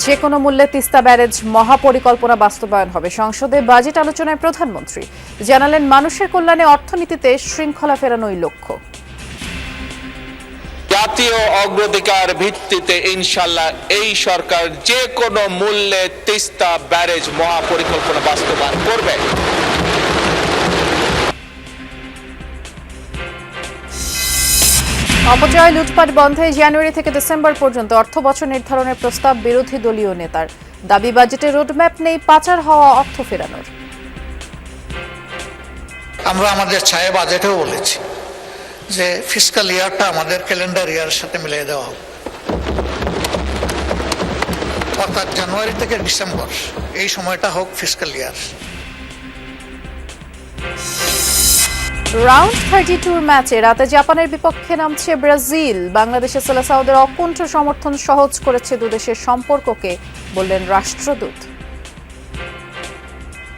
যে কোনো মূল্যে তিস্তা ব্যারেজ মহাপরিকল্পনা বাস্তবায়ন হবে। সংসদে বাজেট আলোচনায় প্রধানমন্ত্রী জানালেন, মানুষের কল্যাণে অর্থনীতিতে শৃঙ্খলা ফেরানোই লক্ষ্য। জাতীয় অগ্রাধিকার ভিত্তিতে ইনশাআল্লাহ এই সরকার যে কোনো মূল্যে তিস্তা ব্যারেজ মহাপরিকল্পনা বাস্তবায়ন করবে। অপচয় লুটপাট বন্ধে জানুয়ারি থেকে ডিসেম্বর পর্যন্ত অর্থ বছর নির্ধারণের প্রস্তাব বিরোধী দলীয় নেতার। দাবি, বাজেটে রোডম্যাপ নেই পাচার হওয়া অর্থ ফেরানোর। আমরা আমাদের ছায়া বাজেটেও বলেছি যে ফিসকাল ইয়ারটা আমাদের ক্যালেন্ডার ইয়ারের সাথে মিলিয়ে দেওয়া হোক, অর্থাৎ জানুয়ারি থেকে ডিসেম্বর এই সময়টা হোক ফিসকাল ইয়ার। রাউন্ড 32 ম্যাচে রাতে জাপানের বিপক্ষে নামছে ব্রাজিল। বাংলাদেশের সেলেসাওদের অকুণ্ঠ সমর্থন সহজ করেছে দুদেশের সম্পর্ককে, বললেন রাষ্ট্রদূত।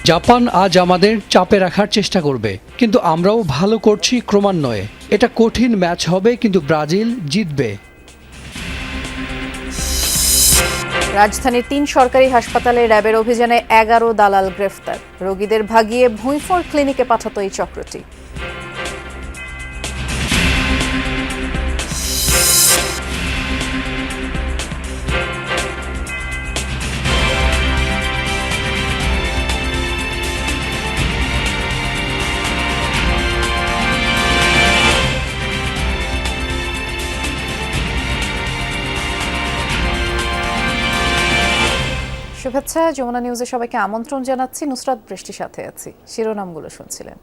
জাপান আজ আমাদের চাপে রাখার চেষ্টা করবে, কিন্তু আমরাও ভালো করছি ক্রমান্বয়ে। এটা কঠিন ম্যাচ হবে, কিন্তু ব্রাজিল জিতবে। রাজধানীর 3 সরকারি হাসপাতালে র্যাবের অভিযানে 11 দালাল গ্রেফতার। রোগীদের ভাগিয়ে ভুঁইফোড় ক্লিনিকে পাঠাতো এই চক্রটি। শুভেচ্ছা, যমুনা নিউজে সবাইকে আমন্ত্রণ জানাচ্ছি। নুসরাত বৃষ্টির সাথে আছি। শিরোনামগুলো শুনছিলেন।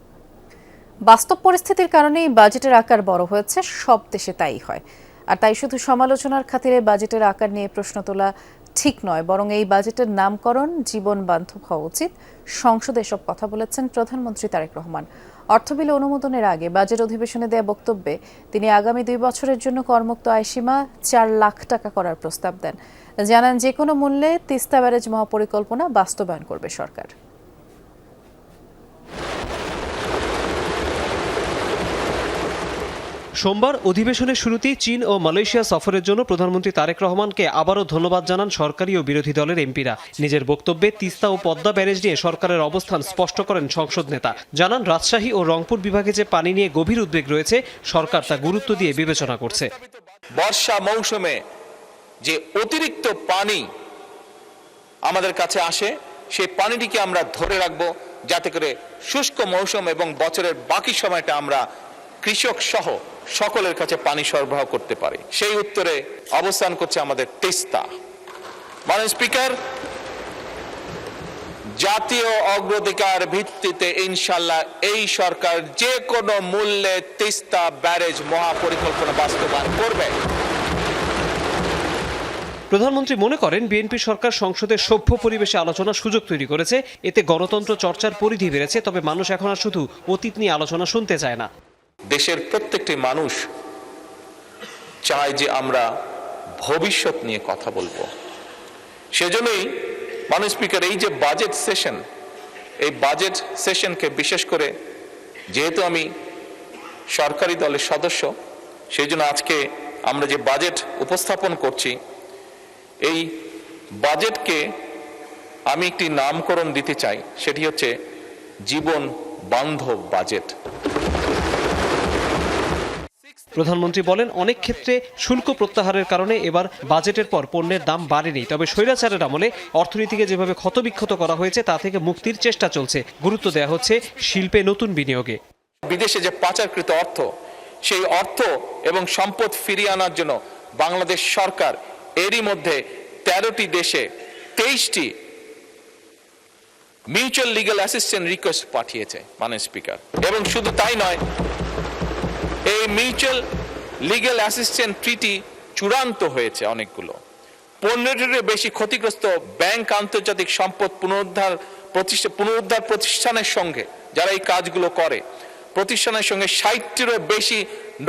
বাস্তব পরিস্থিতির কারণেই বাজেটের আকার বড় হয়েছে, সব দেশে তাই হয়। আর তাই শুধু সমালোচনার খাতিরে বাজেটের আকার নিয়ে প্রশ্ন তোলা ঠিক নয়, বরং এই বাজেটের নামকরণ জীবন বান্ধব হওয়া উচিত। সংসদে এসব কথা বলেছেন প্রধানমন্ত্রী তারেক রহমান। অর্থবিল অনুমোদনের আগে বাজেট অধিবেশনে দেয়া বক্তব্যে তিনি আগামী 2 বছরের জন্য করমুক্ত আয়সীমা 4 লাখ টাকা করার প্রস্তাব দেন। জানান, যে কোনো মূল্যে তিস্তা ব্যারেজ মহাপরিকল্পনা বাস্তবায়ন করবে সরকার। সোমবার অধিবেশনের শুরুতেই চীন ও মালয়েশিয়া সফরের জন্য প্রধানমন্ত্রী তারেক রহমানকে আবারও ধন্যবাদ জানান সরকারি ও বিরোধী দলের এমপিরা। নিজের বক্তব্যে তিস্তা ও পদ্মা ব্যারেজ নিয়ে সরকারের অবস্থান স্পষ্ট করেন সংসদ নেতা। জানান, রাজশাহী ও রংপুর বিভাগে যে পানি নিয়ে গভীর উদ্বেগ রয়েছে, সরকার তা গুরুত্ব দিয়ে বিবেচনা করছে। বর্ষা মৌসুমে যে অতিরিক্ত পানি আমাদের কাছে আসে, সেই পানিটিকে আমরা ধরে রাখবো, যাতে করে শুষ্ক মৌসুম এবং বছরের বাকি সময়টা আমরা কৃষক সহ সকলের কাছে পানি সরবরাহ করতে পারি। সেই উত্তরে অবস্থান করছে আমাদের তিস্তা। মাননীয় স্পিকার, জাতীয় অগ্রাধিকার ভিত্তিতে ইনশাআল্লাহ এই সরকার যে কোনো মূল্যে তিস্তা ব্যারেজ মহাপরিকল্পনা বাস্তবায়ন করবে। প্রধানমন্ত্রী মনে করেন, বিএনপি সরকার সংসদে সভ্য পরিবেশে আলোচনার সুযোগ তৈরি করেছে। এতে গণতন্ত্র চর্চার পরিধি বেড়েছে। তবে মানুষ এখন আর শুধু অতীত নিয়ে আলোচনা শুনতে চায় না। দেশের প্রত্যেকটি মানুষ চায় যে আমরা ভবিষ্যৎ নিয়ে কথা বলবো। সেজন্যই মাননীয় স্পিকার, এই যে বাজেট সেশন, এই বাজেট সেশনকে বিশেষ করে, যেহেতু আমি সরকারি দলের সদস্য, সেই জন্য আজকে আমরা যে বাজেট উপস্থাপন করছি, এই বাজেটকে আমি একটি নামকরণ দিতে চাই, সেটি হচ্ছে জীবন বান্ধব বাজেট। প্রধানমন্ত্রী বলেন, অনেক ক্ষেত্রে শুল্ক প্রত্যাহারের কারণে এবার বাজেটের পর পণ্যের দাম বাড়েনি। তবে স্বৈরাচারের আমলে অর্থনীতিকে যেভাবে ক্ষতবিক্ষত করা হয়েছে, তা থেকে মুক্তির চেষ্টা চলছে। গুরুত্ব দেওয়া হচ্ছে শিল্পে নতুন বিনিয়োগে। বিদেশে যে পাচারকৃত অর্থ, সেই অর্থ এবং সম্পদ ফিরিয়ে আনার জন্য বাংলাদেশ সরকার এরই মধ্যে 13টি দেশে 23টি মিউচুয়াল লিগ্যাল অ্যাসিস্ট্যান্স রিকোয়েস্ট পাঠিয়েছে মাননীয় স্পিকার। এবং শুধু তাই নয়, এই মিউচুয়াল লিগ্যাল অ্যাসিস্ট্যান্স ট্রিটি চূড়ান্ত হয়েছে অনেকগুলো। 15টিরও বেশি ক্ষতিগ্রস্ত ব্যাংক আন্তর্জাতিক সম্পদ পুনরুদ্ধার প্রতিষ্ঠানের সঙ্গে, যারা এই কাজগুলো করে, প্রতিষ্ঠানের সঙ্গে 60টিরও বেশি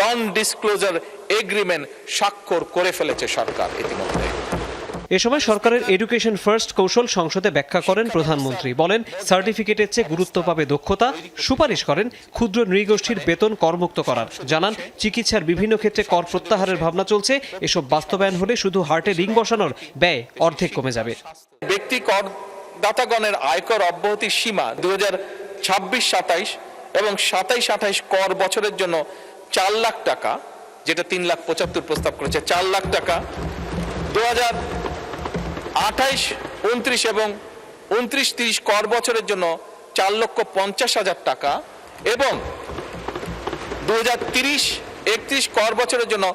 নন ডিসক্লোজার এগ্রিমেন্ট স্বাক্ষর করে ফেলেছে সরকার ইতিমধ্যে। এ সময় সরকারের এডুকেশন ফার্স্ট কৌশল সংসদে ব্যাখ্যা করেন প্রধানমন্ত্রী। বলেন, সার্টিফিকেটের চেয়ে গুরুত্ব পাবে দক্ষতা। সুপারিশ করেন ক্ষুদ্র নৃগোষ্ঠীর বেতন করমুক্ত করার। জানান, চিকিৎসার বিভিন্ন ক্ষেত্রে কর প্রত্যাহারের ভাবনা চলছে। এসব বাস্তবায়ন হলে শুধু হার্টে রিং বসানোর ব্যয় অর্ধেক কমে যাবে। ব্যক্তি করদাতাগণের আয়কর অব্যাহতির সীমা 2026-27 এবং 27-28 কর বছরের জন্য 4 লাখ টাকা, যেটা 3,75,000 প্রস্তাব করেছে, 4 লাখ টাকা। 2028-29 এবং 29-30 কর বছরের জন্য 4,50,000 টাকা এবং 2030-31 কর বছরের জন্য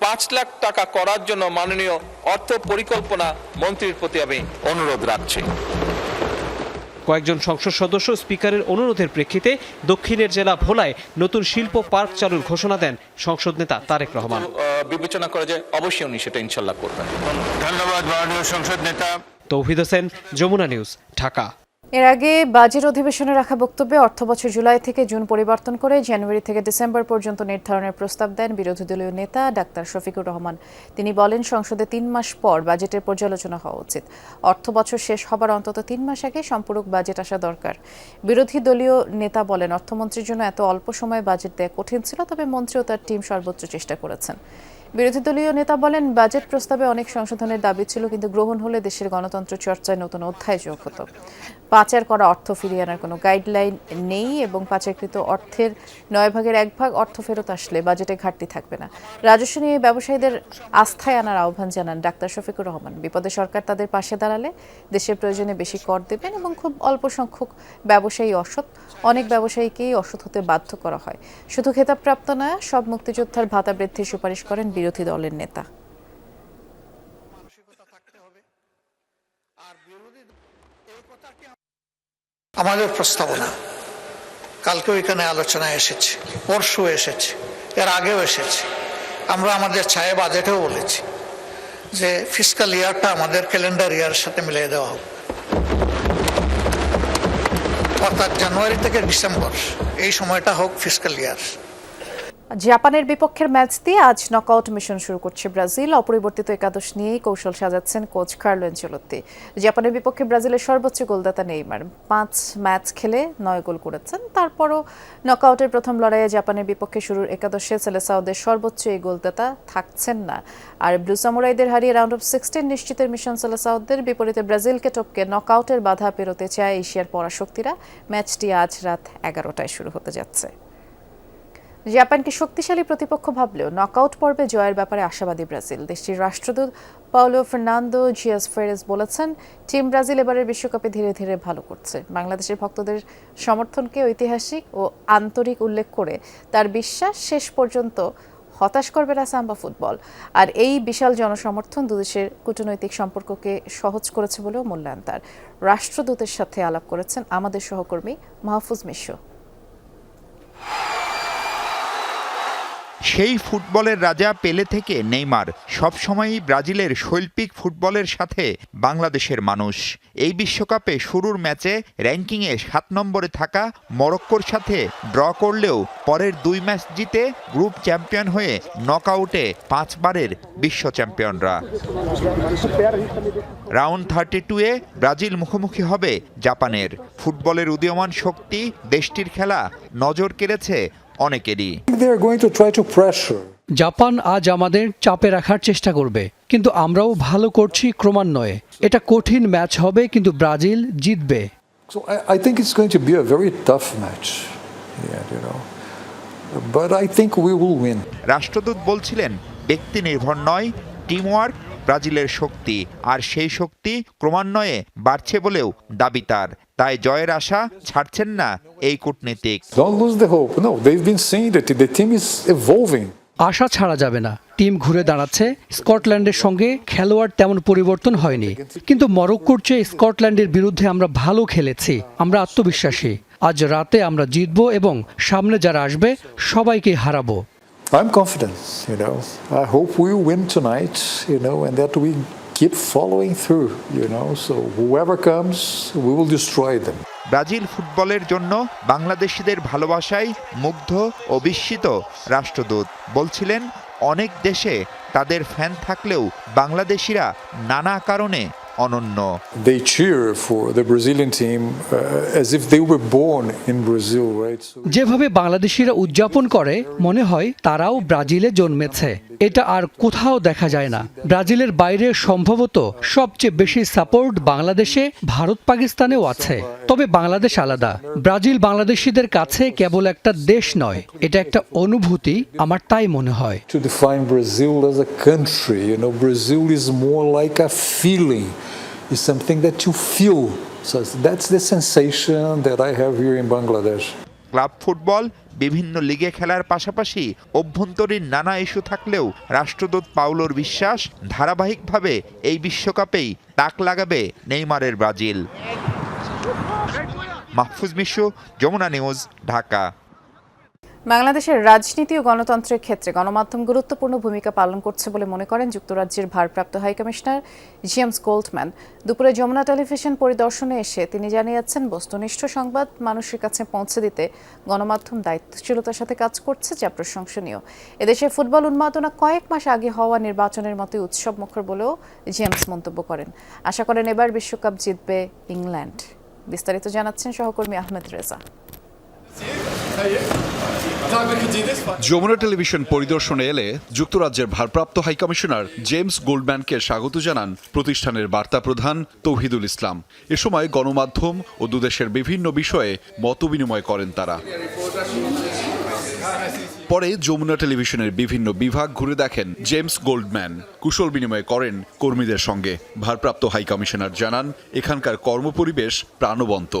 5 লাখ টাকা করার জন্য মাননীয় অর্থ পরিকল্পনা মন্ত্রীর প্রতি আমি অনুরোধ রাখছি। কয়েকজন সংসদ সদস্য স্পিকারের অনুরোধের প্রেক্ষিতে দক্ষিণের জেলা ভোলায় নতুন শিল্প পার্ক চালুর ঘোষণা দেন সংসদ নেতা তারেক রহমান। বিবেচনা করে যে অবশ্যই উনি সেটা ইনশাল্লাহ করবেন। ধন্যবাদ মাননীয় সংসদ নেতা। তৌহিদ হোসেন, যমুনা নিউজ, ঢাকা। এর আগে বাজেট অধিবেশনে রাখা বক্তব্যে অর্থবছর জুলাই থেকে জুন পরিবর্তন করে জানুয়ারি থেকে ডিসেম্বর পর্যন্ত নির্ধারণের প্রস্তাব দেন বিরোধী দলীয় নেতা ডাক্তার শফিকুর রহমান। তিনি বলেন, সংসদে 3 মাস পর বাজেটের পর্যালোচনা হওয়া উচিত। অর্থবছর শেষ হবার অন্তত 3 মাস আগে সম্পূরক বাজেট আসা দরকার। বিরোধী দলীয় নেতা বলেন, অর্থমন্ত্রীর জন্য এত অল্প সময়ে বাজেট দেয়া কঠিন ছিল, তবে মন্ত্রী ও তার টিম সর্বোচ্চ চেষ্টা করেছেন। বিরোধী দলীয় নেতা বলেন, বাজেট প্রস্তাবে অনেক সংশোধনের দাবি ছিল, কিন্তু গ্রহণ হলে দেশের গণতন্ত্র চর্চায় নতুন অধ্যায় যোগ হতো। পাচার করা অর্থ ফিরিয়ে আনার কোনো গাইডলাইন নেই এবং পাচারকৃত অর্থের 9 ভাগের 1 ভাগ অর্থ ফেরত আসলে বাজেটে ঘাটতি থাকবে না। রাজস্ব নিয়ে ব্যবসায়ীদের আস্থায় আনার আহ্বান জানান ডাক্তার শফিকুর রহমান। বিপদে সরকার তাদের পাশে দাঁড়ালে দেশের প্রয়োজনে বেশি কর দেবেন এবং খুব অল্প সংখ্যক ব্যবসায়ী অসৎ, অনেক ব্যবসায়ীকেই অসৎ হতে বাধ্য করা হয়। শুধু খেতাবপ্রাপ্ত নয়, সব মুক্তিযোদ্ধার ভাতা বৃদ্ধির সুপারিশ করেন বিরোধী দলের নেতা। আমাদের প্রস্তাবনা কালকেও এখানে আলোচনায় এসেছে, পরশু এসেছে, এর আগেও এসেছে। আমরা আমাদের ছায়া বাজেটেও বলেছি যে ফিসকাল ইয়ারটা আমাদের ক্যালেন্ডার ইয়ারের সাথে মিলিয়ে দেওয়া হোক, অর্থাৎ জানুয়ারি থেকে ডিসেম্বর এই সময়টা হোক ফিসকাল ইয়ার। জাপানের বিপক্ষের ম্যাচ দিয়ে আজ নকআউট মিশন শুরু করছে ব্রাজিল। অপরিবর্তিত একাদশ নিয়েই কৌশল সাজাচ্ছেন কোচ কার্লো আনচেলত্তি। জাপানের বিপক্ষে ব্রাজিলের সর্বোচ্চ গোলদাতা নেইমার 5 ম্যাচ খেলে 9 গোল করেছেন। তারপরও নকআউটের প্রথম লড়াইয়ে জাপানের বিপক্ষে শুরুর একাদশে সেলেসাওদের সর্বোচ্চ এই গোলদাতা থাকছেন না। আর ব্লু সামুরাইদের হারিয়ে রাউন্ড অফ 16 নিশ্চিতের মিশন সেলেসাওদের। বিপরীতে ব্রাজিলকে টপকে নকআউটের বাধা পেরোতে চায় এশিয়ার পরাশক্তিরা। ম্যাচটি আজ রাত 11টায় শুরু হতে যাচ্ছে। জাপানকে শক্তিশালী প্রতিপক্ষ ভাবলেও নকআউট পর্বে জয়ের ব্যাপারে আশাবাদী ব্রাজিল। দেশটির রাষ্ট্রদূত পাওলো ফার্নান্দো জিয়াস ফেরেজ বলেছেন, টিম ব্রাজিল এবারের বিশ্বকাপে ধীরে ধীরে ভালো করছে। বাংলাদেশের ভক্তদের সমর্থনকে ঐতিহাসিক ও আন্তরিক উল্লেখ করে তার বিশ্বাস, শেষ পর্যন্ত হতাশ করবে না সাম্বা ফুটবল। আর এই বিশাল জনসমর্থন দুদেশের কূটনৈতিক সম্পর্ককে সহজ করেছে বলেও মূল্যায়ন তার। রাষ্ট্রদূতের সাথে আলাপ করেছেন আমাদের সহকর্মী মাহফুজ মিশো। সেই ফুটবলের রাজা পেলে থেকে নেইমার সবসময়ই ব্রাজিলের শৈল্পিক ফুটবলের সাথে বাংলাদেশের মানুষ। এই বিশ্বকাপে শুরুর ম্যাচে র্যাঙ্কিংয়ে 7 নম্বরে থাকা মরক্কোর সাথে ড্র করলেও পরের 2 ম্যাচ জিতে গ্রুপ চ্যাম্পিয়ন হয়ে নকআউটে 5 বারের বিশ্ব চ্যাম্পিয়নরা। রাউন্ড 32-এ ব্রাজিল মুখোমুখি হবে জাপানের। ফুটবলের উদীয়মান শক্তি দেশটির খেলা নজর কেড়েছে অনেকেরই। জাপান আজ আমাদের চাপে রাখার চেষ্টা করবে, কিন্তু আমরাও ভালো করছি ক্রমান্বয়ে। এটা কঠিন ম্যাচ হবে, কিন্তু ব্রাজিল জিতবে। So I think it's going to be a very tough match. Yeah, you know. But I think we will win. রাষ্ট্রদূত বলছিলেন, ব্যক্তি নির্ভর নয়, টিমওয়ার্ক ব্রাজিলের শক্তি, আর সেই শক্তি ক্রমান্বয়ে বাড়ছে বলেও দাবি তার। তাই জয়ের আশা ছাড়ছেন না এই কূটনীতিক। Don't lose the hope. No, they've been saying that the team is evolving. আশা ছাড়া যাবে না। টিম ঘুরে দাঁড়াচ্ছে। স্কটল্যান্ডের সঙ্গে খেলোয়াড় তেমন পরিবর্তন হয়নি, কিন্তু মরক্কোর চেয়ে স্কটল্যান্ডের বিরুদ্ধে আমরা ভালো খেলেছি। আমরা আত্মবিশ্বাসী। আজ রাতে আমরা জিতবো এবং সামনে যারা আসবে সবাইকে হারাবো। I'm confident, you know. I hope we win tonight, you know, and that we keep following through, you know. So whoever comes, we will destroy them. Brazil ফুটবলের জন্য বাংলাদেশিদের ভালোবাসায় মুগ্ধ ও বিস্মিত রাষ্ট্রদূত। বলছিলেন, অনেক দেশে তাদের ফ্যান থাকলেও বাংলাদেশিরা নানা কারণে অনন্য। They cheer for the Brazilian team as if they were born in Brazil, right? So যেভাবে বাংলাদেশিরা উদযাপন করে মনে হয় তারাও ব্রাজিলে জন্মেছে। এটা আর কোথাও দেখা যায় না। ব্রাজিলের বাইরে সম্ভবত সবচেয়ে বেশি সাপোর্ট বাংলাদেশে, ভারত পাকিস্তানেও আছে। তবে বাংলাদেশ আলাদা। ব্রাজিল বাংলাদেশিদের কাছে কেবল একটা দেশ নয়, এটা একটা অনুভূতি, আমার তাই মনে হয়। to define Brazil as a country, Brazil is more like a feeling. It's something that you feel. So that's the sensation that I have here in Bangladesh. Club football বিভিন্ন লিগে খেলার পাশাপাশি অভ্যন্তরীণ নানা ইস্যু থাকলেও রাষ্ট্রদূত পাউলোর বিশ্বাস ধারাবাহিকভাবে এই বিশ্বকাপেই তাক লাগাবে নেইমারের ব্রাজিল। মাহফুজ মিশু, যমুনা নিউজ, ঢাকা। বাংলাদেশের রাজনীতি ও গণতন্ত্রের ক্ষেত্রে গণমাধ্যম গুরুত্বপূর্ণ ভূমিকা পালন করছে বলে মনে করেন যুক্তরাজ্যের ভারপ্রাপ্ত হাইকমিশনার জেমস গোল্ডম্যান। দুপুরে যমুনা টেলিভিশন পরিদর্শনে এসে তিনি জানিয়েছেন, বস্তুনিষ্ঠ সংবাদ মানুষের কাছে পৌঁছে দিতে গণমাধ্যম দায়িত্বশীলতার সাথে কাজ করছে, যা প্রশংসনীয়। এদেশে ফুটবল উন্মাদনা কয়েক মাস আগে হওয়া নির্বাচনের মতোই উৎসব মুখর বলেও জেমস মন্তব্য করেন। আশা করেন এবার বিশ্বকাপ জিতবে ইংল্যান্ড। বিস্তারিত জানাচ্ছেন সহকর্মী আহমেদ রেজা। যমুনা টেলিভিশন পরিদর্শনে এলে যুক্তরাজ্যের ভারপ্রাপ্ত হাইকমিশনার জেমস গোল্ডম্যানকে স্বাগত জানান প্রতিষ্ঠানের বার্তা প্রধান তৌহিদুল ইসলাম। এ সময় গণমাধ্যম ও দুদেশের বিভিন্ন বিষয়ে মতবিনিময় করেন তারা। পরে যমুনা টেলিভিশনের বিভিন্ন বিভাগ ঘুরে দেখেন জেমস গোল্ডম্যান, কুশল বিনিময় করেন কর্মীদের সঙ্গে। ভারপ্রাপ্ত হাইকমিশনার জানান, এখানকার কর্মপরিবেশ প্রাণবন্ত।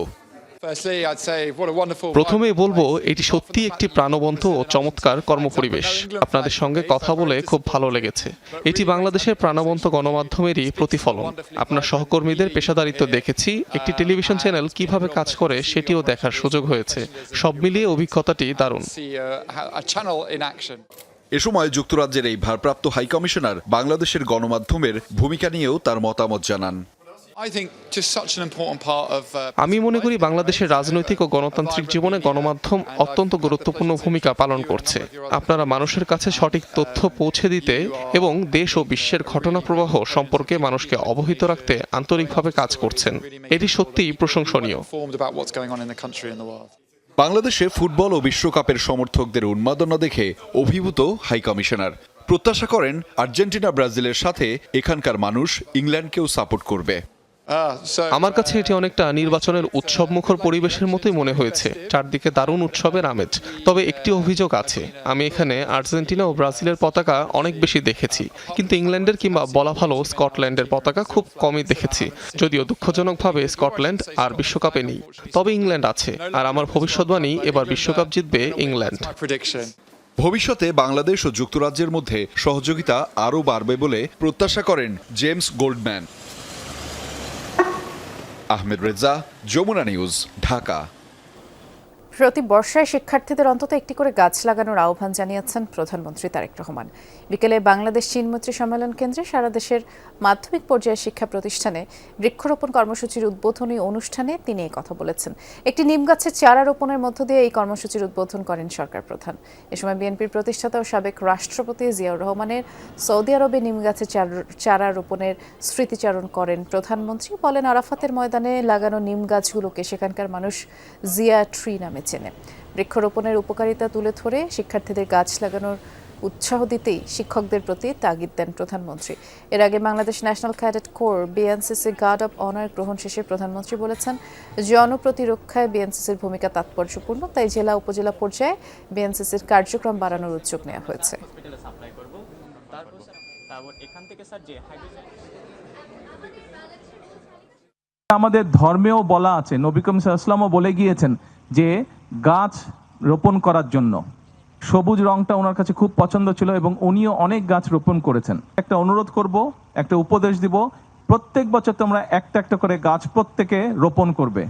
প্রথমেই বলবো, এটি সত্যি একটি প্রাণবন্ত ও চমৎকার কর্মপরিবেশ। আপনাদের সঙ্গে কথা বলে খুব ভালো লেগেছে। এটি বাংলাদেশের প্রাণবন্ত গণমাধ্যমেরই প্রতিফলন। আপনার সহকর্মীদের পেশাদারিত্ব দেখেছি, একটি টেলিভিশন চ্যানেল কিভাবে কাজ করে সেটিও দেখার সুযোগ হয়েছে। সব মিলিয়ে অভিজ্ঞতাটি দারুণ। এ সময় যুক্তরাজ্যের এই ভারপ্রাপ্ত হাইকমিশনার বাংলাদেশের গণমাধ্যমের ভূমিকা নিয়েও তার মতামত জানান। আমি মনে করি বাংলাদেশের রাজনৈতিক ও গণতান্ত্রিক জীবনে গণমাধ্যম অত্যন্ত গুরুত্বপূর্ণ ভূমিকা পালন করছে। আপনারা মানুষের কাছে সঠিক তথ্য পৌঁছে দিতে এবং দেশ ও বিশ্বের ঘটনা প্রবাহ সম্পর্কে মানুষকে অবহিত রাখতে আন্তরিকভাবে কাজ করছেন। এটি সত্যিই প্রশংসনীয়। বাংলাদেশে ফুটবল ও বিশ্বকাপের সমর্থকদের উন্মাদনা দেখে অভিভূত হাইকমিশনার প্রত্যাশা করেন আর্জেন্টিনা ব্রাজিলের সাথে এখানকার মানুষ ইংল্যান্ডকেও সাপোর্ট করবে। আমার কাছে এটি অনেকটা নির্বাচনের উৎসবমুখর পরিবেশের মতোই মনে হয়েছে। চারদিকে দারুণ উৎসবের আমেজ। তবে একটি অভিযোগ আছে, আমি এখানে আর্জেন্টিনা ও ব্রাজিলের পতাকা অনেক বেশি দেখেছি, কিন্তু ইংল্যান্ডের কিংবা বলা ভালো স্কটল্যান্ডের পতাকা খুব কমই দেখেছি। যদিও দুঃখজনকভাবে স্কটল্যান্ড আর বিশ্বকাপে নেই, তবে ইংল্যান্ড আছে। আর আমার ভবিষ্যৎবাণী, এবার বিশ্বকাপ জিতবে ইংল্যান্ড। ভবিষ্যতে বাংলাদেশ ও যুক্তরাজ্যের মধ্যে সহযোগিতা আরও বাড়বে বলে প্রত্যাশা করেন James Goldman. Ahmed Reza, Jamuna News, Dhaka. প্রতি বর্ষায় শিক্ষার্থীদের অন্তত একটি করে গাছ লাগানোর আহ্বান জানিয়েছেন প্রধানমন্ত্রী তারেক রহমান। বিকেলে বাংলাদেশ চীন মৈত্রী সম্মেলন কেন্দ্রে সারা দেশের মাধ্যমিক পর্যায়ের শিক্ষা প্রতিষ্ঠানে বৃক্ষরোপণ কর্মসূচির উদ্বোধনী অনুষ্ঠানে তিনি এই কথা বলেছেন। একটি নিম গাছের চারা রোপণের মধ্য দিয়ে এই কর্মসূচির উদ্বোধন করেন সরকার প্রধান। এ সময় বিএনপির প্রতিষ্ঠাতা ও সাবেক রাষ্ট্রপতি জিয়াউর রহমানের সৌদি আরবে নিম গাছের চারা রোপণের স্মৃতিচারণ করেন প্রধানমন্ত্রী। বলেন, আরাফাতের ময়দানে লাগানো নিম গাছগুলোকে সেখানকার মানুষ জিয়া ট্রি নামে চেনে। বৃক্ষরোপণের উপকারিতা তুলে ধরে শিক্ষার্থীদের গাছ লাগানোর উৎসাহ দিতেই শিক্ষকদের প্রতি তাগিদ দেন প্রধানমন্ত্রী। এর আগে Bangladesh National Cadet Corps BNCC guard of honour গ্রহণ শেষে প্রধানমন্ত্রী বলেছেন, জনপ্রতিরক্ষায় বিএনসিসির ভূমিকা তাৎপর্যপূর্ণ, তাই জেলা উপজেলা পর্যায়ে বিএনসিসির কার্যক্রম বাড়ানোর উদ্যোগ নেওয়া হয়েছে। আমাদের ধর্মেও বলা আছে, নবী করিম সাল্লাল্লাহু আলাইহি ওয়াসাল্লামও বলে গিয়েছেন যে গাছ রোপণ করার জন্য। সবুজ রংটা ওনার কাছে খুব পছন্দ ছিল এবং উনিও অনেক গাছ রোপণ করেছেন। একটা অনুরোধ করব, একটা উপদেশ দিব, প্রত্যেক বছর তোমরা একটা একটা করে গাছ প্রত্যেকে রোপণ করবে।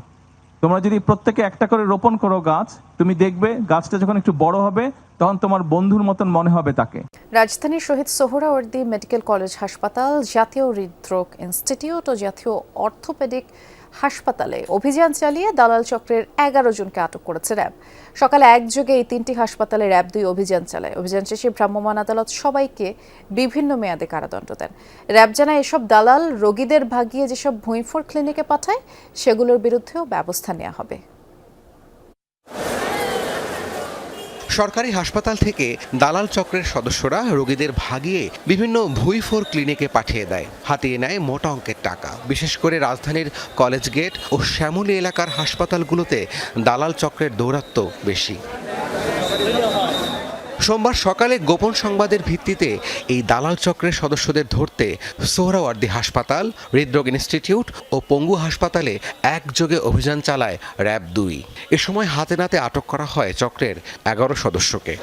তোমরা যদি প্রত্যেকে একটা করে রোপণ করো গাছ, তুমি দেখবে গাছটা যখন একটু বড় হবে তখন তোমার বন্ধুর মতন মনে হবে তাকে। রাজধানীর শহীদ সোহরাওয়ার্দী মেডিকেল কলেজ হাসপাতাল, জাতীয় হৃদরোগ ইনস্টিটিউট ও জাতীয় অর্থোপেডিক হাসপাতালে অভিযান চালিয়ে দালাল চক্রের 11 জনকে আটক করেছে র্যাব। সকালে একযোগে এই 3টি হাসপাতালে র্যাব 2 অভিযান চালায়। অভিযান শেষে ভ্রাম্যমাণ আদালত সবাইকে বিভিন্ন মেয়াদে কারাদণ্ড দেন। র্যাব জানায় এসব দালাল রোগীদের ভাগিয়ে যেসব ভুঁইফোর ক্লিনিকে পাঠায় সেগুলোর বিরুদ্ধেও ব্যবস্থা নেওয়া হবে। সরকারি হাসপাতাল থেকে দালাল চক্রের সদস্যরা রোগীদের ভাগিয়ে বিভিন্ন ভুঁইফোর ক্লিনিকে পাঠিয়ে দেয়, হাতিয়ে নেয় মোটা অঙ্কের টাকা। বিশেষ করে রাজধানীর কলেজ গেট ও শ্যামলী এলাকার হাসপাতালগুলোতে দালাল চক্রের দৌরাত্ম্য বেশি। সোমবার সকালে গোপন সংবাদের ভিত্তিতে এই দালাল চক্রের সদস্যদের ধরতে সোহরাওয়ার্দী হাসপাতাল, হৃদরোগ ইনস্টিটিউট ও পঙ্গু হাসপাতালে একযোগে অভিযান চালায় র্যাব 2। এ সময় হাতে নাতে আটক করা হয় চক্রের 11 সদস্যকে।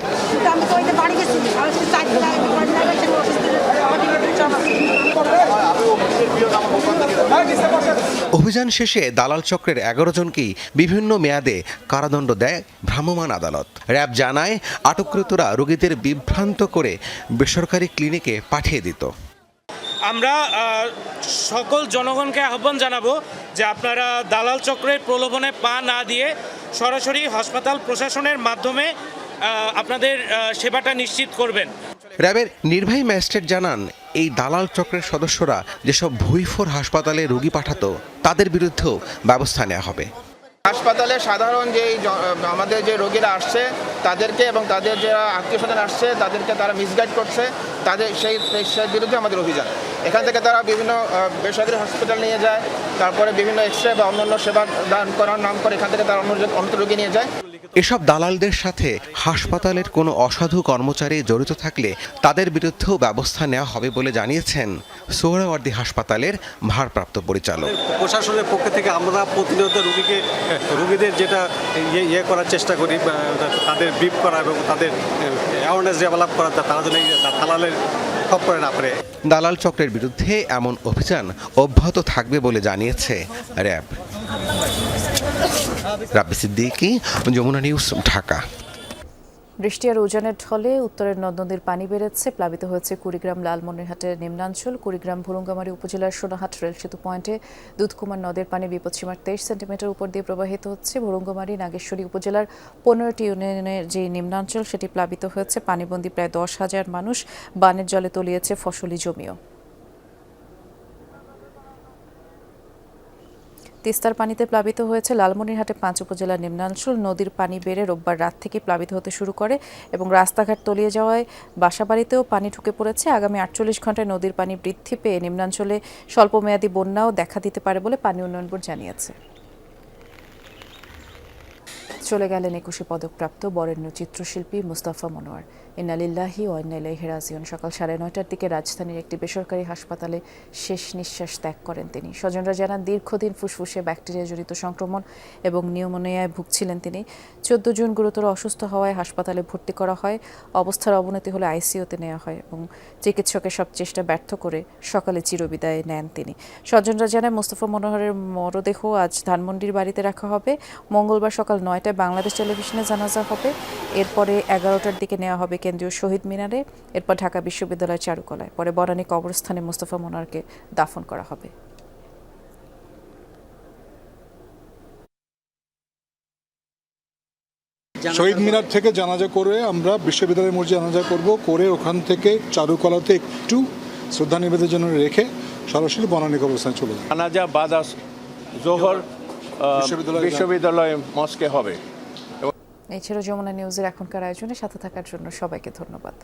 অভিযান শেষে দালাল চক্রের 11 জনকেই বিভিন্ন মেয়াদে কারাদণ্ড দেয় ভ্রাম্যমাণ আদালত। র্যাব জানায় আটককৃতরা রোগীদের বিভ্রান্ত করে বেসরকারি ক্লিনিকে পাঠিয়ে দিত। আমরা সকল জনগণকে আহ্বান জানাবো যে আপনারা দালাল চক্রের প্রলোভনে পা না দিয়ে সরাসরি হাসপাতাল প্রশাসনের মাধ্যমে আপনাদের সেবাটা নিশ্চিত করবেন। র্যাবের নির্বাহী ম্যাজিস্ট্রেট জানান, এই দালাল চক্রের সদস্যরা যেসব ভুঁইফোর হাসপাতালে রোগী পাঠাতো তাদের বিরুদ্ধেও ব্যবস্থা নেওয়া হবে। হাসপাতালে সাধারণ যে আমাদের যে রোগীরা আসছে তাদেরকে এবং তাদের যারা আত্মীয় স্বজন আসছে তাদেরকে তারা মিসগাইড করছে, তাদের সেই বিরুদ্ধে আমাদের অভিযান। এখান থেকে তারা বিভিন্ন বেসরকারি হসপিটাল নিয়ে যায়, তারপরে বিভিন্ন এক্সরে বা অন্যান্য সেবা দান করার নাম করে এখান থেকে তারা অন্য রোগী নিয়ে যায়। এসব দালালদের সাথে হাসপাতালের কোনো অসাধু কর্মচারী জড়িত থাকলে তাদের বিরুদ্ধেও ব্যবস্থা নেওয়া হবে বলে জানিয়েছেন সোহরাওয়ার্দী হাসপাতালের ভারপ্রাপ্ত পরিচালক। প্রশাসনের পক্ষ থেকে আমরা প্রতিনিয়ত রোগীদের যেটা ইয়ে করার চেষ্টা করি, তাদের ব্রিফ করা এবং তাদের অ্যাওয়ারনেস ডেভেলপ করা, তারা যেন দালালের খপ্পরে না পড়ে। দালাল চক্রের বিরুদ্ধে এমন অভিযান অব্যাহত থাকবে বলে জানিয়েছে র্যাব। রাব্বি সিদ্দিকী, যমুনা নিউজ, ঢাকা। বৃষ্টি আর উজানের ঢলে উত্তরের নদ নদীর পানি বেড়েছে। প্লাবিত হয়েছে কুড়িগ্রাম লালমনিরহাটের নিম্নাঞ্চল। কুড়িগ্রাম ভুরুঙ্গামারী উপজেলার সোনাহাট রেল সেতু পয়েন্টে দুধকুমার নদের পানি বিপদসীমার 23 সেন্টিমিটার উপর দিয়ে প্রবাহিত হচ্ছে। ভুরুঙ্গামারী নাগেশ্বরী উপজেলার 15টি ইউনিয়নের যে নিম্নাঞ্চল সেটি প্লাবিত হয়েছে। পানিবন্দী প্রায় 10,000 মানুষ। বানের জলে তলিয়েছে ফসলি জমিও। তিস্তার পানিতে প্লাবিত হয়েছে লালমনিরহাটে 5 উপজেলার নিম্নাঞ্চল। নদীর পানি বেড়ে রোববার রাত থেকে প্লাবিত হতে শুরু করে এবং রাস্তাঘাট তলিয়ে যাওয়ায় বাসাবাড়িতেও পানি ঢুকে পড়েছে। আগামী 48 ঘন্টায় নদীর পানি বৃদ্ধি পেয়ে নিম্নাঞ্চলে স্বল্পমেয়াদী বন্যাও দেখা দিতে পারে বলে পানি উন্নয়ন বোর্ড জানিয়েছে। চলে গেলেন 21 পদকপ্রাপ্ত বরেণ্য চিত্রশিল্পী মুস্তাফা মনোয়ার। ইন্না লিল্লাহি ওয়া ইন্না ইলাইহি রাজিউন। সকাল 9:30টার দিকে রাজধানীর একটি বেসরকারি হাসপাতালে শেষ নিঃশ্বাস ত্যাগ করেন তিনি। স্বজনরা জানান, দীর্ঘদিন ফুসফুসে ব্যাকটেরিয়া জনিত সংক্রমণ এবং নিউমোনিয়ায় ভুগছিলেন তিনি। 14 জুন গুরুতর অসুস্থ হওয়ায় হাসপাতালে ভর্তি করা হয়। অবস্থার অবনতি হলে আইসিইউতে নেওয়া হয় এবং চিকিৎসকের সব চেষ্টা ব্যর্থ করে সকালে চিরবিদায় নেন তিনি। স্বজনরা জানায়, মুস্তাফা মনোয়ারের মরদেহ আজ ধানমন্ডির বাড়িতে রাখা হবে। মঙ্গলবার সকাল 9টায় বাংলাদেশ টেলিভিশনে জানাজা হবে। এরপরে 11টার দিকে নেওয়া হবে কেন্দ্রীয় শহীদ মিনারে, এরপর ঢাকা বিশ্ববিদ্যালয়ের চারুকলায়। পরে বনানী কবরস্থানে মুস্তাফা মনোয়ারকে দাফন করা হবে। শহীদ মিনার থেকে জানাজা করে আমরা বিশ্ববিদ্যালয়ের মসজিদে জানাজা করব, করে ওখান থেকে চারুকলাতে একটু শ্রদ্ধা নিবেদনের জন্য রেখে সরাসরি বনানী কবরস্থানে চলে যাব। জানাজা বাদ জোহর বিশ্ববিদ্যালয় মস্কে হবে। এই ছিল যমুনা নিউজের এখনকার আয়োজনে সাথে থাকার জন্য সবাইকে ধন্যবাদ।